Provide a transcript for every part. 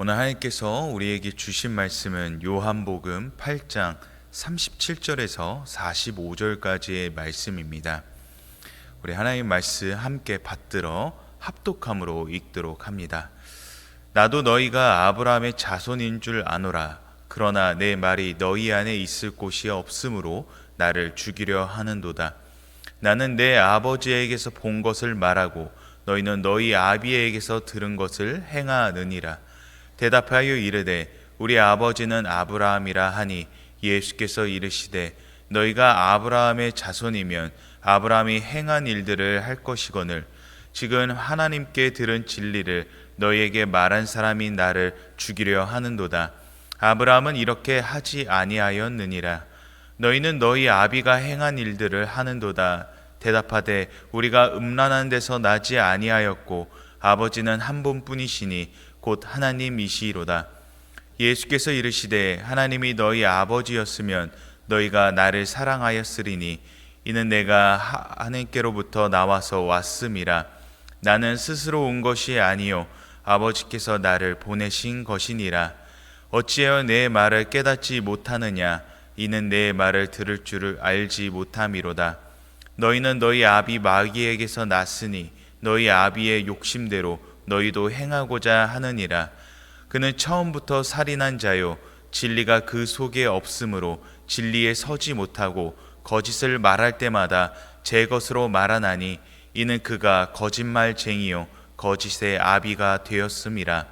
오늘 하나님께서 우리에게 주신 말씀은 요한복음 8장 37절에서 45절까지의 말씀입니다. 우리 하나님 말씀 함께 받들어 합독함으로 읽도록 합니다. 나도 너희가 아브라함의 자손인 줄 아노라. 그러나 내 말이 너희 안에 있을 곳이 없으므로 나를 죽이려 하는도다. 나는 내 아버지에게서 본 것을 말하고 너희는 너희 아비에게서 들은 것을 행하느니라. 대답하여 이르되 우리 아버지는 아브라함이라 하니 예수께서 이르시되 너희가 아브라함의 자손이면 아브라함이 행한 일들을 할 것이거늘 지금 하나님께 들은 진리를 너희에게 말한 사람이 나를 죽이려 하는도다. 아브라함은 이렇게 하지 아니하였느니라. 너희는 너희 아비가 행한 일들을 하는도다. 대답하되 우리가 음란한 데서 나지 아니하였고 아버지는 한 분뿐이시니 곧 하나님이시로다. 예수께서 이르시되 하나님이 너희 아버지였으면 너희가 나를 사랑하였으리니 이는 내가 하나님께로부터 나와서 왔음이라. 나는 스스로 온 것이 아니요 아버지께서 나를 보내신 것이니라. 어찌하여 내 말을 깨닫지 못하느냐. 이는 내 말을 들을 줄을 알지 못함이로다. 너희는 너희 아비 마귀에게서 났으니 너희 아비의 욕심대로 너희도 행하고자 하느니라. 그는 처음부터 살인한 자요 진리가 그 속에 없으므로 진리에 서지 못하고 거짓을 말할 때마다 제 것으로 말하나니 이는 그가 거짓말쟁이요 거짓의 아비가 되었음이라.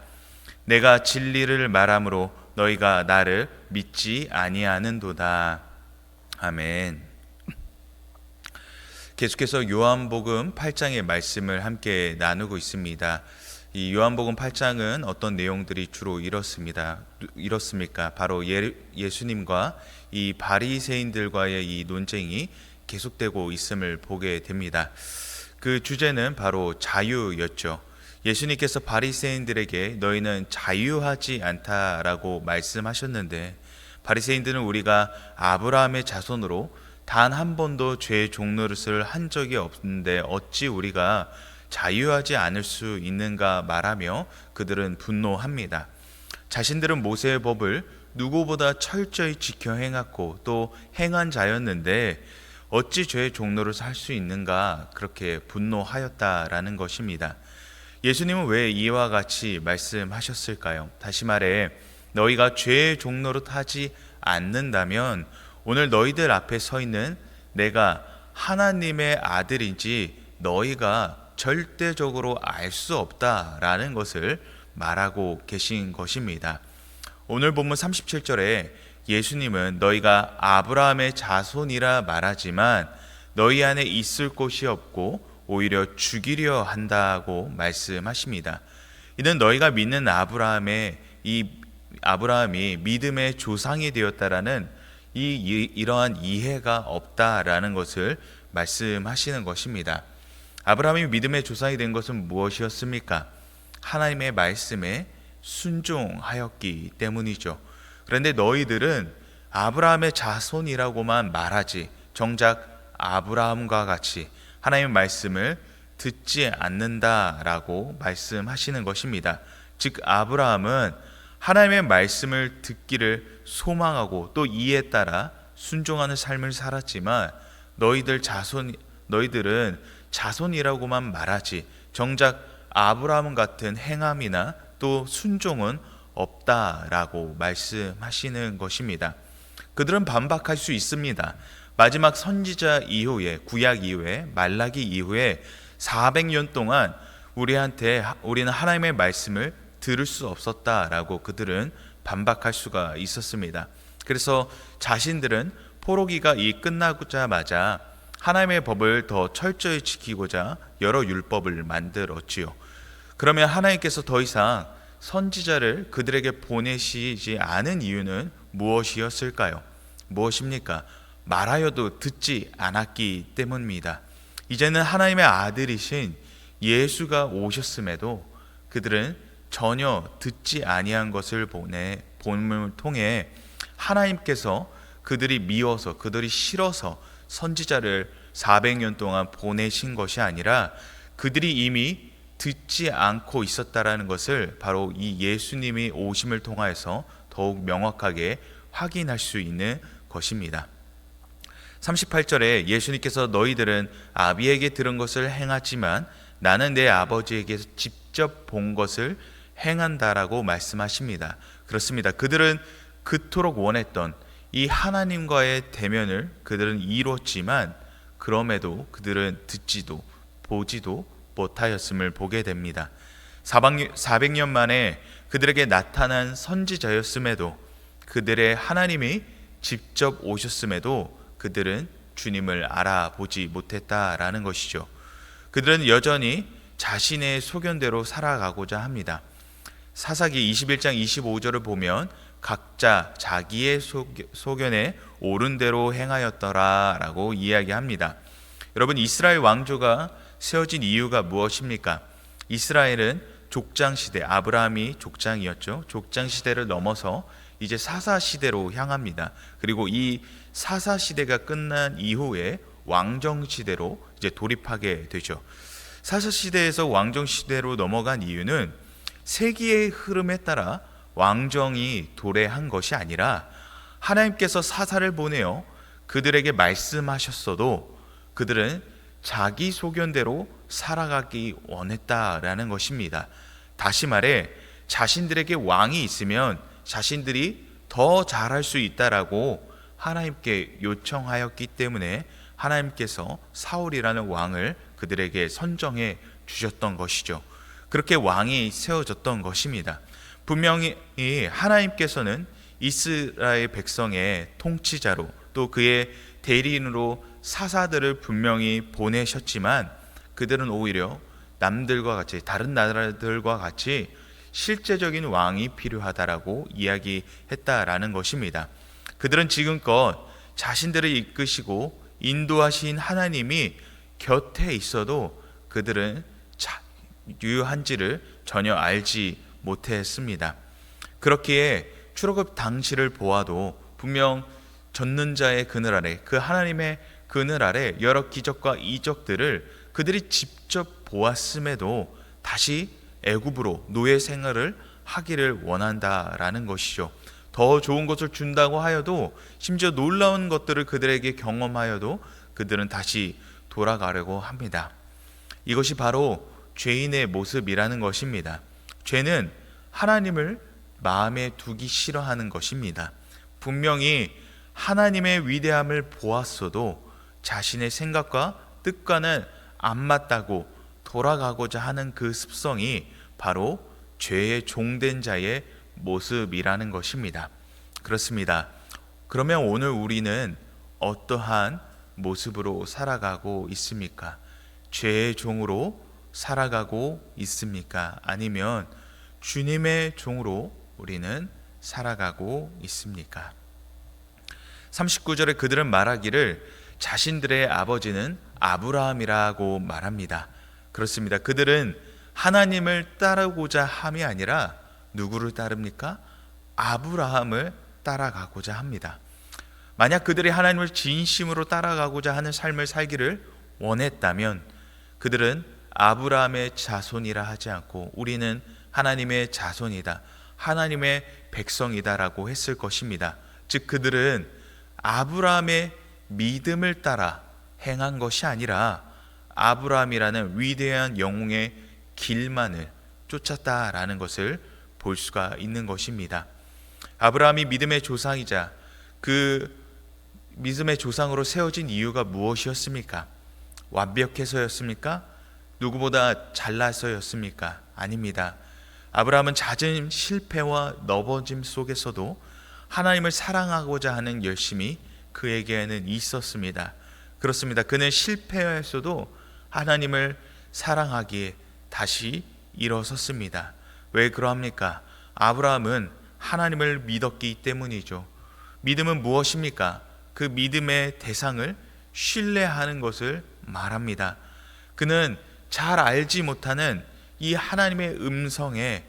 내가 진리를 말함으로 너희가 나를 믿지 아니하는도다. 아멘. 계속해서 요한복음 8장의 말씀을 함께 나누고 있습니다. 이 요한복음 8장은 어떤 내용들이 주로 이렇습니까? 바로 예수님과 이 바리새인들과의 이 논쟁이 계속되고 있음을 보게 됩니다. 그 주제는 바로 자유였죠. 예수님께서 바리새인들에게 너희는 자유하지 않다라고 말씀하셨는데 바리새인들은 우리가 아브라함의 자손으로 단 한 번도 죄의 종노릇을 한 적이 없는데 어찌 우리가 자유하지 않을 수 있는가 말하며 그들은 분노합니다. 자신들은 모세의 법을 누구보다 철저히 지켜 행했고 또 행한 자였는데 어찌 죄의 종노릇을 할 수 있는가 그렇게 분노하였다라는 것입니다. 예수님은 왜 이와 같이 말씀하셨을까요? 다시 말해 너희가 죄의 종노릇 하지 않는다면 오늘 너희들 앞에 서 있는 내가 하나님의 아들인지 너희가 절대적으로 알 수 없다라는 것을 말하고 계신 것입니다. 오늘 본문 37절에 예수님은 너희가 아브라함의 자손이라 말하지만 너희 안에 있을 곳이 없고 오히려 죽이려 한다고 말씀하십니다. 이는 너희가 믿는 아브라함이 믿음의 조상이 되었다라는 이러한 이해가 없다라는 것을 말씀하시는 것입니다. 아브라함이 믿음의 조상이 된 것은 무엇이었습니까? 하나님의 말씀에 순종하였기 때문이죠. 그런데 너희들은 아브라함의 자손이라고만 말하지 정작 아브라함과 같이 하나님의 말씀을 듣지 않는다라고 말씀하시는 것입니다. 즉 아브라함은 하나님의 말씀을 듣기를 소망하고 또 이에 따라 순종하는 삶을 살았지만 너희들은 자손이라고만 말하지 정작 아브라함 같은 행함이나 또 순종은 없다라고 말씀하시는 것입니다. 그들은 반박할 수 있습니다. 마지막 선지자 이후에 구약 이후에 말라기 이후에 400년 동안 우리는 하나님의 말씀을 들을 수 없었다라고 그들은 반박할 수가 있었습니다. 그래서 자신들은 포로기가 끝나자마자 하나님의 법을 더 철저히 지키고자 여러 율법을 만들었지요. 그러면 하나님께서 더 이상 선지자를 그들에게 보내시지 않은 이유는 무엇이었을까요? 무엇입니까? 말하여도 듣지 않았기 때문입니다. 이제는 하나님의 아들이신 예수가 오셨음에도 그들은 전혀 듣지 아니한 것을 본문을 통해 하나님께서 그들이 미워서 그들이 싫어서 선지자를 400년 동안 보내신 것이 아니라 그들이 이미 듣지 않고 있었다라는 것을 바로 이 예수님이 오심을 통하여서 더욱 명확하게 확인할 수 있는 것입니다. 38절에 예수님께서 너희들은 아비에게 들은 것을 행하지만 나는 내 아버지에게서 직접 본 것을 행한다라고 말씀하십니다. 그렇습니다. 그들은 그토록 원했던 이 하나님과의 대면을 그들은 이뤘지만 그럼에도 그들은 듣지도 보지도 못하였음을 보게 됩니다. 400년 만에 그들에게 나타난 선지자였음에도, 그들의 하나님이 직접 오셨음에도 그들은 주님을 알아보지 못했다라는 것이죠. 그들은 여전히 자신의 소견대로 살아가고자 합니다. 사사기 21장 25절을 보면 각자 자기의 소견에 옳은 대로 행하였더라 라고 이야기합니다. 여러분, 이스라엘 왕조가 세워진 이유가 무엇입니까? 이스라엘은 족장시대, 아브라함이 족장이었죠. 족장시대를 넘어서 이제 사사시대로 향합니다. 그리고 이 사사시대가 끝난 이후에 왕정시대로 이제 돌입하게 되죠. 사사시대에서 왕정시대로 넘어간 이유는 세기의 흐름에 따라 왕정이 도래한 것이 아니라 하나님께서 사사를 보내어 그들에게 말씀하셨어도 그들은 자기 소견대로 살아가기 원했다라는 것입니다. 다시 말해 자신들에게 왕이 있으면 자신들이 더 잘할 수 있다라고 하나님께 요청하였기 때문에 하나님께서 사울이라는 왕을 그들에게 선정해 주셨던 것이죠. 그렇게 왕이 세워졌던 것입니다. 분명히 하나님께서는 이스라엘 백성의 통치자로 또 그의 대리인으로 사사들을 분명히 보내셨지만 그들은 오히려 남들과 같이, 다른 나라들과 같이 실제적인 왕이 필요하다라고 이야기했다라는 것입니다. 그들은 지금껏 자신들을 이끄시고 인도하신 하나님이 곁에 있어도 그들은 유효한지를 전혀 알지 못했습니다. 그렇기에 출애굽 당시를 보아도 분명 젖는 자의 그늘 아래, 그 하나님의 그늘 아래 여러 기적과 이적들을 그들이 직접 보았음에도 다시 애굽으로 노예 생활을 하기를 원한다라는 것이죠. 더 좋은 것을 준다고 하여도, 심지어 놀라운 것들을 그들에게 경험하여도 그들은 다시 돌아가려고 합니다. 이것이 바로 죄인의 모습이라는 것입니다. 죄는 하나님을 마음에 두기 싫어하는 것입니다. 분명히 하나님의 위대함을 보았어도 자신의 생각과 뜻과는 안 맞다고 돌아가고자 하는 그 습성이 바로 죄의 종된 자의 모습이라는 것입니다. 그렇습니다. 그러면 오늘 우리는 어떠한 모습으로 살아가고 있습니까? 죄의 종으로 살아가고 있습니까? 아니면 주님의 종으로 우리는 살아가고 있습니까? 39절에 그들은 말하기를 자신들의 아버지는 아브라함이라고 말합니다. 그렇습니다. 그들은 하나님을 따르고자 함이 아니라 누구를 따릅니까? 아브라함을 따라가고자 합니다. 만약 그들이 하나님을 진심으로 따라가고자 하는 삶을 살기를 원했다면 그들은 아브라함의 자손이라 하지 않고 우리는 하나님의 자손이다, 하나님의 백성이다라고 했을 것입니다. 즉 그들은 아브라함의 믿음을 따라 행한 것이 아니라 아브라함이라는 위대한 영웅의 길만을 쫓았다라는 것을 볼 수가 있는 것입니다. 아브라함이 믿음의 조상이자 그 믿음의 조상으로 세워진 이유가 무엇이었습니까? 완벽해서였습니까? 누구보다 잘나서였습니까? 아닙니다. 아브라함은 잦은 실패와 넘어짐 속에서도 하나님을 사랑하고자 하는 열심이 그에게는 있었습니다. 그렇습니다. 그는 실패했어도 하나님을 사랑하기에 다시 일어섰습니다. 왜 그러합니까? 아브라함은 하나님을 믿었기 때문이죠. 믿음은 무엇입니까? 그 믿음의 대상을 신뢰하는 것을 말합니다. 그는 잘 알지 못하는 이 하나님의 음성에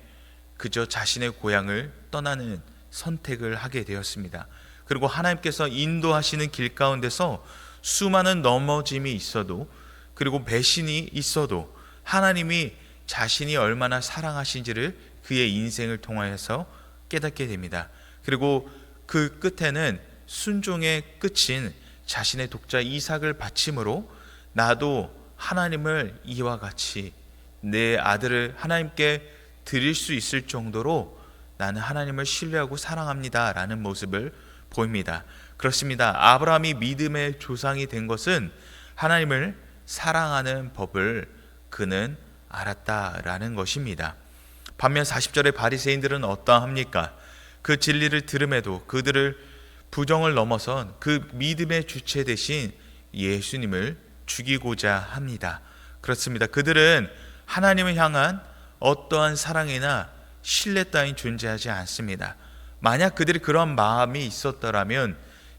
그저 자신의 고향을 떠나는 선택을 하게 되었습니다. 그리고 하나님께서 인도하시는 길 가운데서 수많은 넘어짐이 있어도, 그리고 배신이 있어도 하나님이 자신이 얼마나 사랑하신지를 그의 인생을 통하여서 깨닫게 됩니다. 그리고 그 끝에는 순종의 끝인 자신의 독자 이삭을 바침으로 나도 하나님을 이와 같이 내 아들을 하나님께 드릴 수 있을 정도로 나는 하나님을 신뢰하고 사랑합니다 라는 모습을 보입니다. 그렇습니다. 아브라함이 믿음의 조상이 된 것은 하나님을 사랑하는 법을 그는 알았다라는 것입니다. 반면 40절의 바리새인들은 어떠합니까? 그 진리를 들음에도 그들을 부정을 넘어선 그 믿음의 주체 대신 예수님을 죽이고자 합니다. 그렇습니다. 그들은 하나님을 향한 어떠한 사랑이나 신뢰 따윈 존재하지 않습니다. 만약 그들이 그런 마음이 있었더라면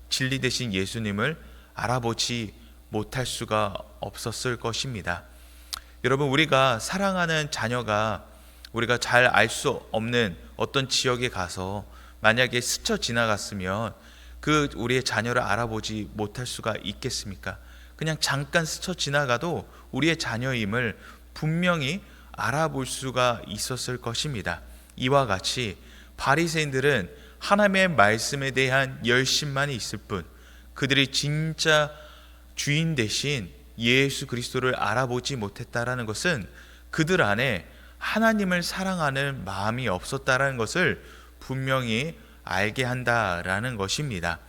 진리 대신 예수님을 알아보지 못할 수가 없었을 것입니다. 여러분, 우리가 사랑하는 자녀가 우리가 잘 알 수 없는 어떤 지역에 가서 만약에 스쳐 지나갔으면 그 우리의 자녀를 알아보지 못할 수가 있겠습니까? 그냥 잠깐 스쳐 지나가도 우리의 자녀임을 분명히 알아볼 수가 있었을 것입니다. 이와 같이 바리새인들은 하나님의 말씀에 대한 열심만이 있을 뿐 그들이 진짜 주인 대신 예수 그리스도를 알아보지 못했다라는 것은 그들 안에 하나님을 사랑하는 마음이 없었다라는 것을 분명히 알게 한다라는 것입니다.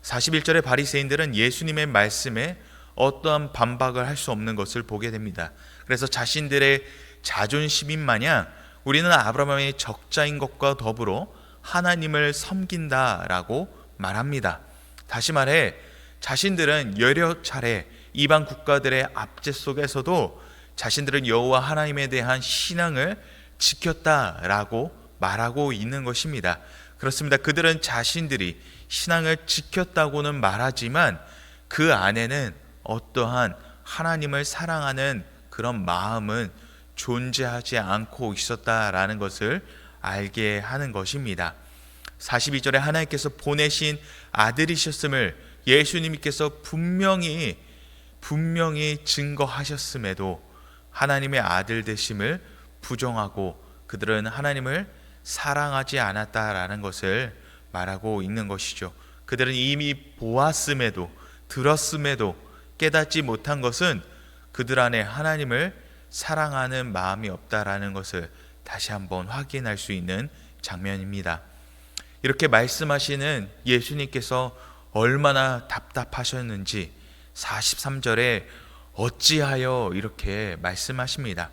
41절의 바리새인들은 예수님의 말씀에 어떠한 반박을 할 수 없는 것을 보게 됩니다. 그래서 자신들의 자존심인 마냥 우리는 아브라함의 적자인 것과 더불어 하나님을 섬긴다라고 말합니다. 다시 말해 자신들은 여러 차례 이방 국가들의 압제 속에서도 자신들은 여호와 하나님에 대한 신앙을 지켰다라고 말하고 있는 것입니다. 그렇습니다. 그들은 자신들이 신앙을 지켰다고는 말하지만 그 안에는 어떠한 하나님을 사랑하는 그런 마음은 존재하지 않고 있었다라는 것을 알게 하는 것입니다. 42절에 하나님께서 보내신 아들이셨음을 예수님께서 분명히 증거하셨음에도 하나님의 아들 되심을 부정하고 그들은 하나님을 사랑하지 않았다라는 것을 말하고 있는 것이죠. 그들은 이미 보았음에도 들었음에도 깨닫지 못한 것은 그들 안에 하나님을 사랑하는 마음이 없다라는 것을 다시 한번 확인할 수 있는 장면입니다. 이렇게 말씀하시는 예수님께서 얼마나 답답하셨는지 43절에 어찌하여 이렇게 말씀하십니다.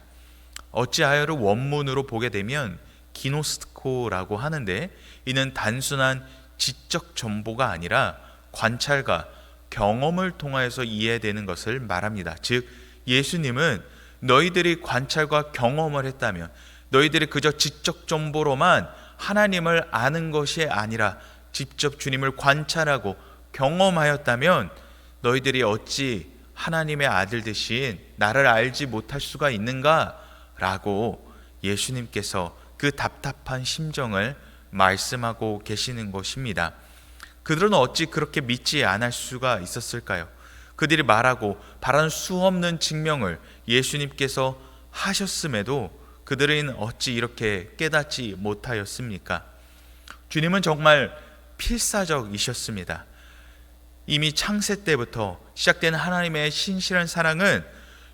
어찌하여를 원문으로 보게 되면 기노스코라고 하는데 이는 단순한 지적 정보가 아니라 관찰과 경험을 통하여서 이해되는 것을 말합니다. 즉 예수님은 너희들이 관찰과 경험을 했다면 너희들이 그저 지적 정보로만 하나님을 아는 것이 아니라 직접 주님을 관찰하고 경험하였다면 너희들이 어찌 하나님의 아들 대신 나를 알지 못할 수가 있는가? 라고 예수님께서 그 답답한 심정을 말씀하고 계시는 것입니다. 그들은 어찌 그렇게 믿지 않을 수가 있었을까요? 그들이 말하고 바라는 수 없는 증명을 예수님께서 하셨음에도 그들은 어찌 이렇게 깨닫지 못하였습니까? 주님은 정말 필사적이셨습니다. 이미 창세 때부터 시작된 하나님의 신실한 사랑은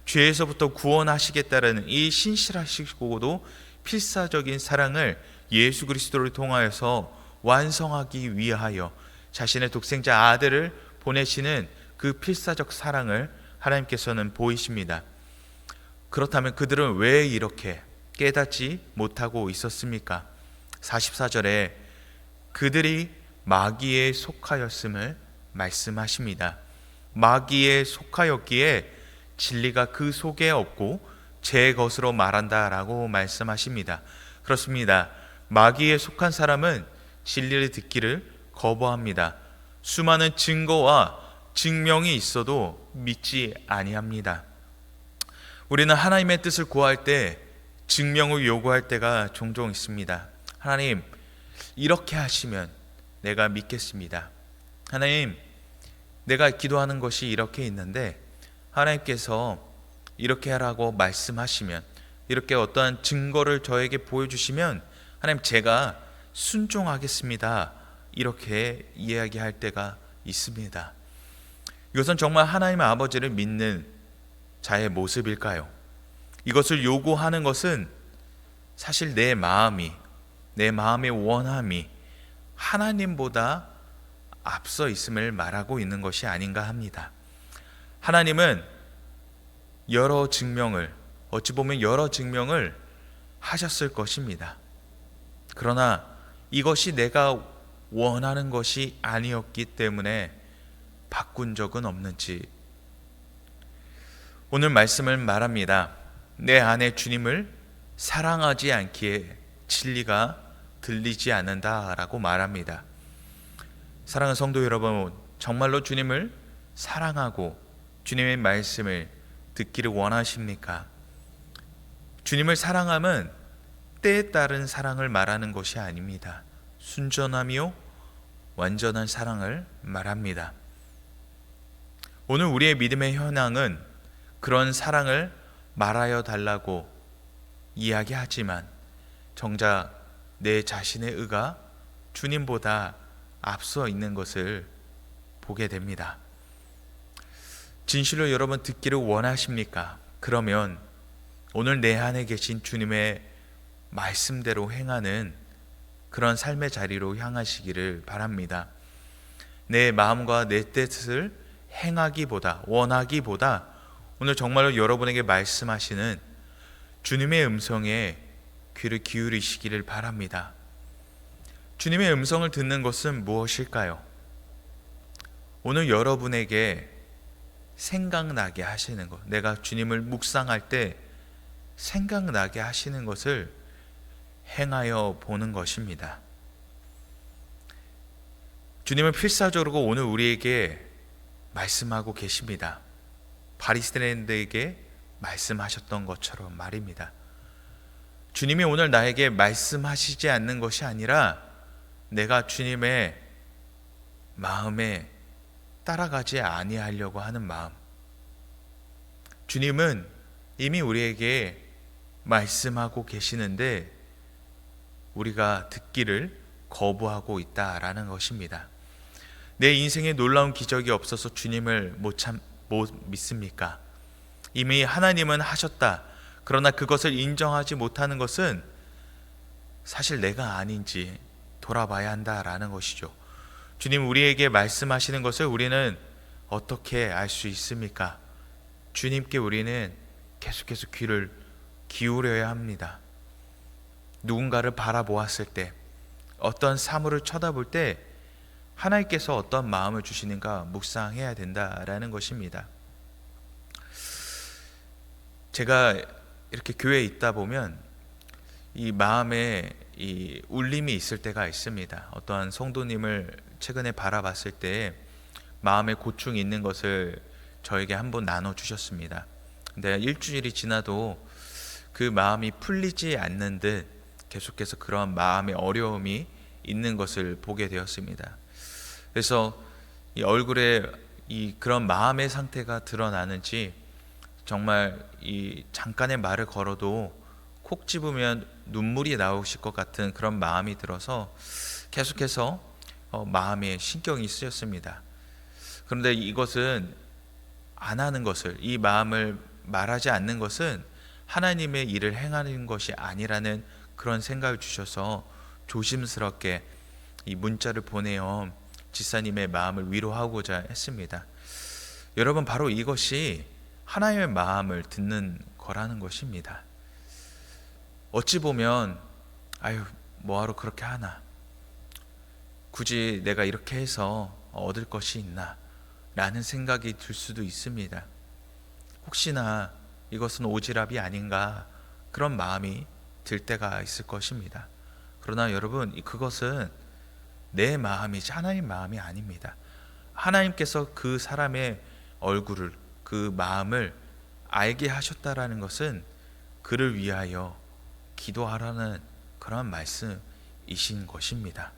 죄에서부터 구원하시겠다는 이 신실하시고도 필사적인 사랑을 예수 그리스도를 통하여서 완성하기 위하여 자신의 독생자 아들을 보내시는 그 필사적 사랑을 하나님께서는 보이십니다. 그렇다면 그들은 왜 이렇게 깨닫지 못하고 있었습니까? 44절에 그들이 마귀에 속하였음을 말씀하십니다. 마귀에 속하였기에 진리가 그 속에 없고 제 것으로 말한다라고 말씀하십니다. 그렇습니다. 마귀에 속한 사람은 진리를 듣기를 거부합니다. 수많은 증거와 증명이 있어도 믿지 아니합니다. 우리는 하나님의 뜻을 구할 때 증명을 요구할 때가 종종 있습니다. 하나님, 이렇게 하시면 내가 믿겠습니다. 하나님, 내가 기도하는 것이 이렇게 있는데 하나님께서 이렇게 하라고 말씀하시면 이렇게 어떠한 증거를 저에게 보여주시면 하나님 제가 순종하겠습니다. 이렇게 이야기할 때가 있습니다. 이것은 정말 하나님 아버지를 믿는 자의 모습일까요? 이것을 요구하는 것은 사실 내 마음의 원함이 하나님보다 앞서 있음을 말하고 있는 것이 아닌가 합니다. 하나님은 어찌 보면 여러 증명을 하셨을 것입니다. 그러나 이것이 내가 원하는 것이 아니었기 때문에 바꾼 적은 없는지, 오늘 말씀을 말합니다. 내 안에 주님을 사랑하지 않기에 진리가 들리지 않는다라고 말합니다. 사랑하는 성도 여러분, 정말로 주님을 사랑하고 주님의 말씀을 듣기를 원하십니까? 주님을 사랑함은 때에 따른 사랑을 말하는 것이 아닙니다. 순전하며 완전한 사랑을 말합니다. 오늘 우리의 믿음의 현황은 그런 사랑을 말하여 달라고 이야기하지만 정작 내 자신의 의가 주님보다 앞서 있는 것을 보게 됩니다. 진실로 여러분 듣기를 원하십니까? 그러면 오늘 내 안에 계신 주님의 말씀대로 행하는 그런 삶의 자리로 향하시기를 바랍니다. 내 마음과 내 뜻을 원하기보다 오늘 정말로 여러분에게 말씀하시는 주님의 음성에 귀를 기울이시기를 바랍니다. 주님의 음성을 듣는 것은 무엇일까요? 오늘 여러분에게 생각나게 하시는 것, 내가 주님을 묵상할 때 생각나게 하시는 것을 행하여 보는 것입니다. 주님은 필사적으로 오늘 우리에게 말씀하고 계십니다. 바리새인들에게 말씀하셨던 것처럼 말입니다. 주님이 오늘 나에게 말씀하시지 않는 것이 아니라 내가 주님의 마음에 따라가지 아니하려고 하는 마음. 주님은 이미 우리에게 말씀하고 계시는데 우리가 듣기를 거부하고 있다라는 것입니다. 내 인생에 놀라운 기적이 없어서 주님을 못 믿습니까? 이미 하나님은 하셨다. 그러나 그것을 인정하지 못하는 것은 사실 내가 아닌지 돌아봐야 한다라는 것이죠. 주님 우리에게 말씀하시는 것을 우리는 어떻게 알 수 있습니까? 주님께 우리는 계속해서 귀를 기울여야 합니다. 누군가를 바라보았을 때, 어떤 사물을 쳐다볼 때 하나님께서 어떤 마음을 주시는가 묵상해야 된다라는 것입니다. 제가 이렇게 교회에 있다 보면 이 마음에 이 울림이 있을 때가 있습니다. 어떠한 성도님을 최근에 바라봤을 때 마음에 고충이 있는 것을 저에게 한번 나눠주셨습니다. 근데 일주일이 지나도 그 마음이 풀리지 않는 듯 계속해서 그런 마음의 어려움이 있는 것을 보게 되었습니다. 그래서 이 얼굴에 그런 마음의 상태가 드러나는지 정말 이 잠깐의 말을 걸어도 콕 집으면 눈물이 나오실 것 같은 그런 마음이 들어서 계속해서 마음에 신경이 쓰였습니다. 그런데 이것은 안 하는 것을, 이 마음을 말하지 않는 것은 하나님의 일을 행하는 것이 아니라는 그런 생각을 주셔서 조심스럽게 이 문자를 보내어 지사님의 마음을 위로하고자 했습니다. 여러분, 바로 이것이 하나님의 마음을 듣는 거라는 것입니다. 어찌 보면 뭐하러 그렇게 하나, 굳이 내가 이렇게 해서 얻을 것이 있나 라는 생각이 들 수도 있습니다. 혹시나 이것은 오지랖이 아닌가 그런 마음이 들 때가 있을 것입니다. 그러나 여러분, 그것은 내 마음이지 하나님 마음이 아닙니다. 하나님께서 그 사람의 얼굴을, 그 마음을 알게 하셨다라는 것은 그를 위하여 기도하라는 그런 말씀이신 것입니다.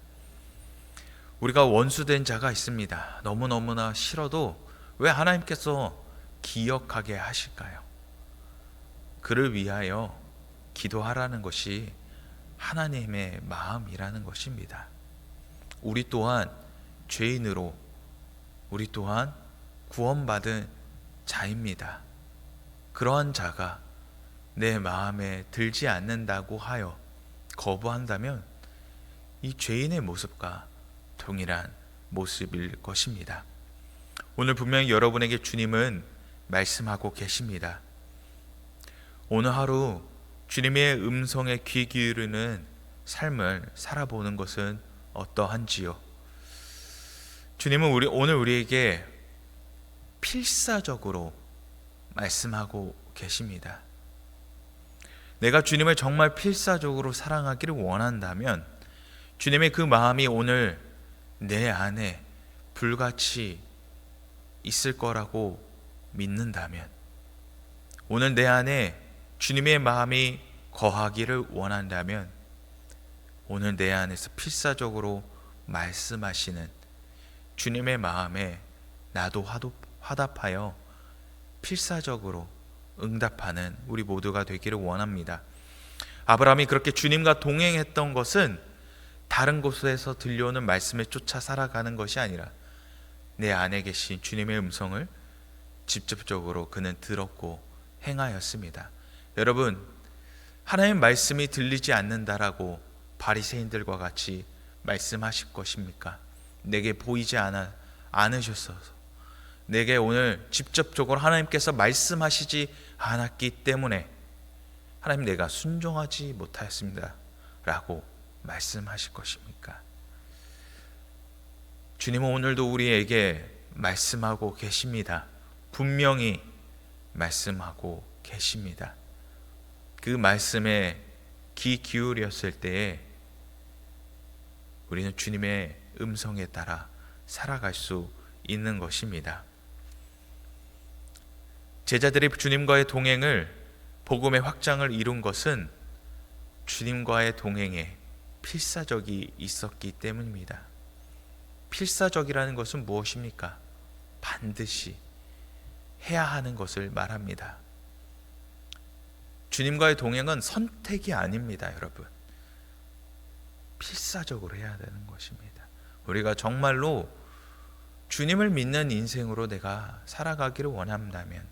우리가 원수된 자가 있습니다. 너무너무나 싫어도 왜 하나님께서 기억하게 하실까요? 그를 위하여 기도하라는 것이 하나님의 마음이라는 것입니다. 우리 또한 죄인으로, 우리 또한 구원받은 자입니다. 그러한 자가 내 마음에 들지 않는다고 하여 거부한다면 이 죄인의 모습과 동일한 모습일 것입니다. 오늘 분명히 여러분에게 주님은 말씀하고 계십니다. 오늘 하루 주님의 음성에 귀 기울이는 삶을 살아보는 것은 어떠한지요? 주님은 오늘 우리에게 필사적으로 말씀하고 계십니다. 내가 주님을 정말 필사적으로 사랑하기를 원한다면 주님의 그 마음이 오늘 내 안에 불같이 있을 거라고 믿는다면, 오늘 내 안에 주님의 마음이 거하기를 원한다면 오늘 내 안에서 필사적으로 말씀하시는 주님의 마음에 나도 화답하여 필사적으로 응답하는 우리 모두가 되기를 원합니다. 아브라함이 그렇게 주님과 동행했던 것은 다른 곳에서 들려오는 말씀에 쫓아 살아가는 것이 아니라 내 안에 계신 주님의 음성을 직접적으로 그는 들었고 행하였습니다. 여러분, 하나님의 말씀이 들리지 않는다라고 바리새인들과 같이 말씀하실 것입니까? 내게 보이지 않으셔서, 내게 오늘 직접적으로 하나님께서 말씀하시지 않았기 때문에 하나님, 내가 순종하지 못하였습니다 라고 말씀하실 것입니까? 주님은 오늘도 우리에게 말씀하고 계십니다. 분명히 말씀하고 계십니다. 그 말씀에 귀 기울였을 때에 우리는 주님의 음성에 따라 살아갈 수 있는 것입니다. 제자들이 주님과의 동행을, 복음의 확장을 이룬 것은 주님과의 동행에 필사적이 있었기 때문입니다. 필사적이라는 것은 무엇입니까? 반드시 해야 하는 것을 말합니다. 주님과의 동행은 선택이 아닙니다, 여러분. 필사적으로 해야 되는 것입니다. 우리가 정말로 주님을 믿는 인생으로 내가 살아가기를 원한다면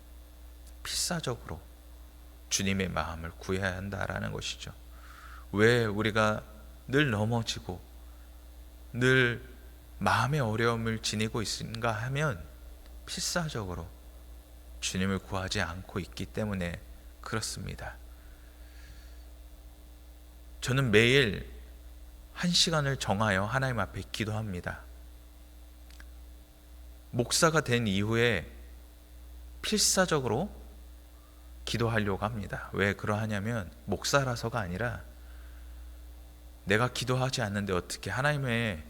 필사적으로 주님의 마음을 구해야 한다라는 것이죠. 왜 우리가 늘 넘어지고 늘 마음의 어려움을 지니고 있는가 하면 필사적으로 주님을 구하지 않고 있기 때문에 그렇습니다. 저는 매일 1시간을 정하여 하나님 앞에 기도합니다. 목사가 된 이후에 필사적으로 기도하려고 합니다. 왜 그러하냐면 목사라서가 아니라 내가 기도하지 않는데 어떻게 하나님의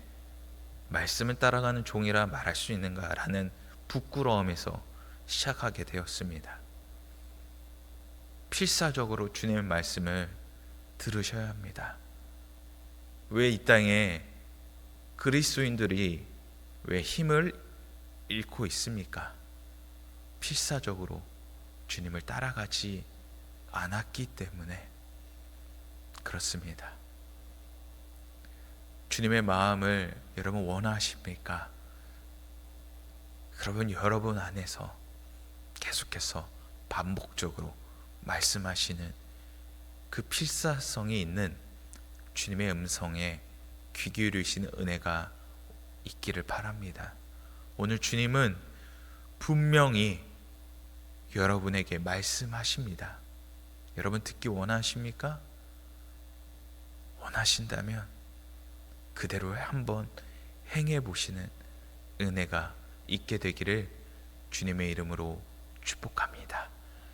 말씀을 따라가는 종이라 말할 수 있는가라는 부끄러움에서 시작하게 되었습니다. 필사적으로 주님의 말씀을 들으셔야 합니다. 왜 이 땅에 그리스도인들이 왜 힘을 잃고 있습니까? 필사적으로 주님을 따라가지 않았기 때문에 그렇습니다. 주님의 마음을 여러분 원하십니까? 그러면 여러분 안에서 계속해서 반복적으로 말씀하시는 그 필사성이 있는 주님의 음성에 귀 기울이시는 은혜가 있기를 바랍니다. 오늘 주님은 분명히 여러분에게 말씀하십니다. 여러분 듣기 원하십니까? 원하신다면 그대로 한번 행해 보시는 은혜가 있게 되기를 주님의 이름으로 축복합니다.